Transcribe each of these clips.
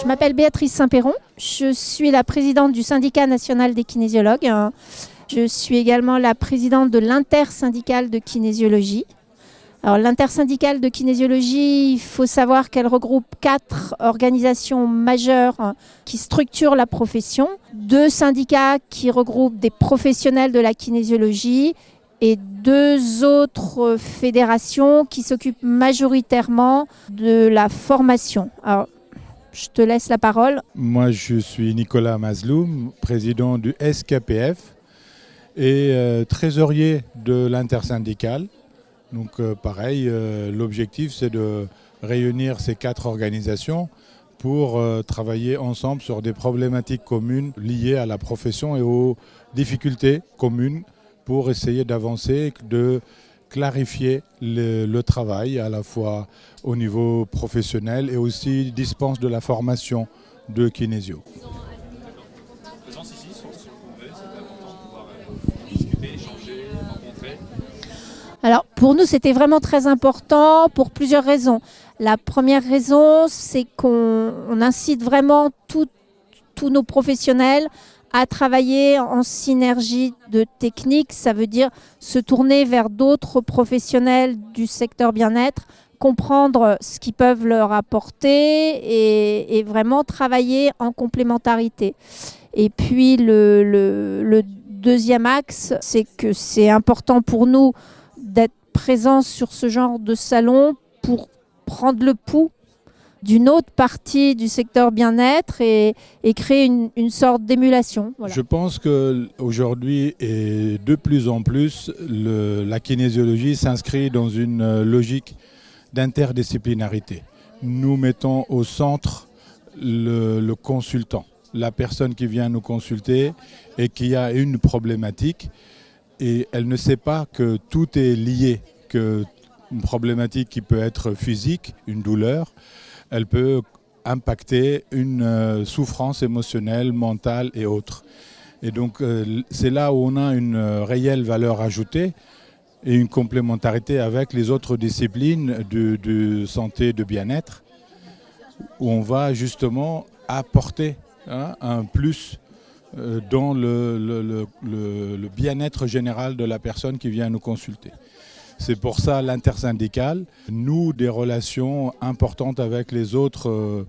Je m'appelle Béatrice Saint-Péron, je suis la présidente du syndicat national des kinésiologues. Je suis également la présidente de l'intersyndicale de kinésiologie. Alors, l'intersyndicale de kinésiologie, il faut savoir qu'elle regroupe 4 organisations majeures qui structurent la profession, 2 syndicats qui regroupent des professionnels de la kinésiologie et 2 autres fédérations qui s'occupent majoritairement de la formation. Alors, je te laisse la parole. Moi, je suis Nicolas Mazloum, président du SKPF et trésorier de l'intersyndicale. Donc pareil, l'objectif c'est de réunir ces 4 organisations pour travailler ensemble sur des problématiques communes liées à la profession et aux difficultés communes pour essayer d'avancer, de clarifier le travail à la fois au niveau professionnel et aussi dispense de la formation de kinésio. Alors pour nous c'était vraiment très important pour plusieurs raisons. La première raison c'est qu'on incite vraiment tous nos professionnels à travailler en synergie de technique, ça veut dire se tourner vers d'autres professionnels du secteur bien-être, comprendre ce qu'ils peuvent leur apporter et vraiment travailler en complémentarité. Et puis le deuxième axe, c'est que c'est important pour nous d'être présents sur ce genre de salon pour prendre le pouls d'une autre partie du secteur bien-être et créer une sorte d'émulation. Voilà. Je pense qu'aujourd'hui et de plus en plus, la kinésiologie s'inscrit dans une logique d'interdisciplinarité. Nous mettons au centre le consultant, la personne qui vient nous consulter et qui a une problématique et elle ne sait pas que tout est lié, qu'une problématique qui peut être physique, une douleur, elle peut impacter une souffrance émotionnelle, mentale et autres. Et donc c'est là où on a une réelle valeur ajoutée et une complémentarité avec les autres disciplines de santé et de bien-être, où on va justement apporter un plus dans le bien-être général de la personne qui vient nous consulter. C'est pour ça l'intersyndicale noue des relations importantes avec les autres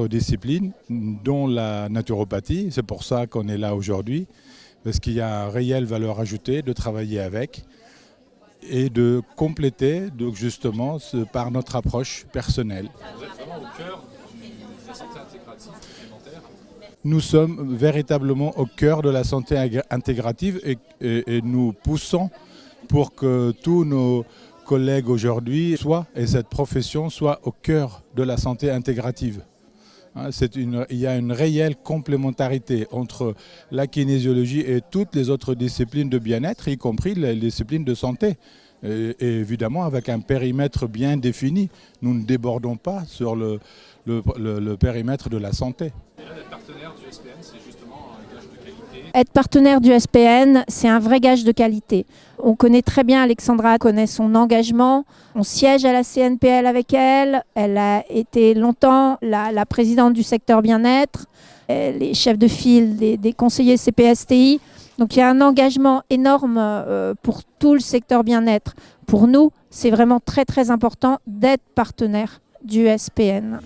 disciplines, dont la naturopathie. C'est pour ça qu'on est là aujourd'hui, parce qu'il y a une réelle valeur ajoutée de travailler avec et de compléter donc justement par notre approche personnelle. Vous êtes vraiment au cœur de la santé intégrative complémentaire. Nous sommes véritablement au cœur de la santé intégrative et nous poussons pour que tous nos collègues aujourd'hui et cette profession soit au cœur de la santé intégrative. Il y a une réelle complémentarité entre la kinésiologie et toutes les autres disciplines de bien-être, y compris les disciplines de santé. Et évidemment avec un périmètre bien défini. Nous ne débordons pas sur le périmètre de la santé. Et là, d'être partenaire du SPN, c'est justement un gage de qualité. Être partenaire du SPN, c'est un vrai gage de qualité. On connaît très bien Alexandra, connaît son engagement. On siège à la CNPL avec elle. Elle a été longtemps la présidente du secteur bien-être. Elle est chef de file des conseillers CPSTI. Donc il y a un engagement énorme pour tout le secteur bien-être. Pour nous, c'est vraiment très très important d'être partenaire du SPN.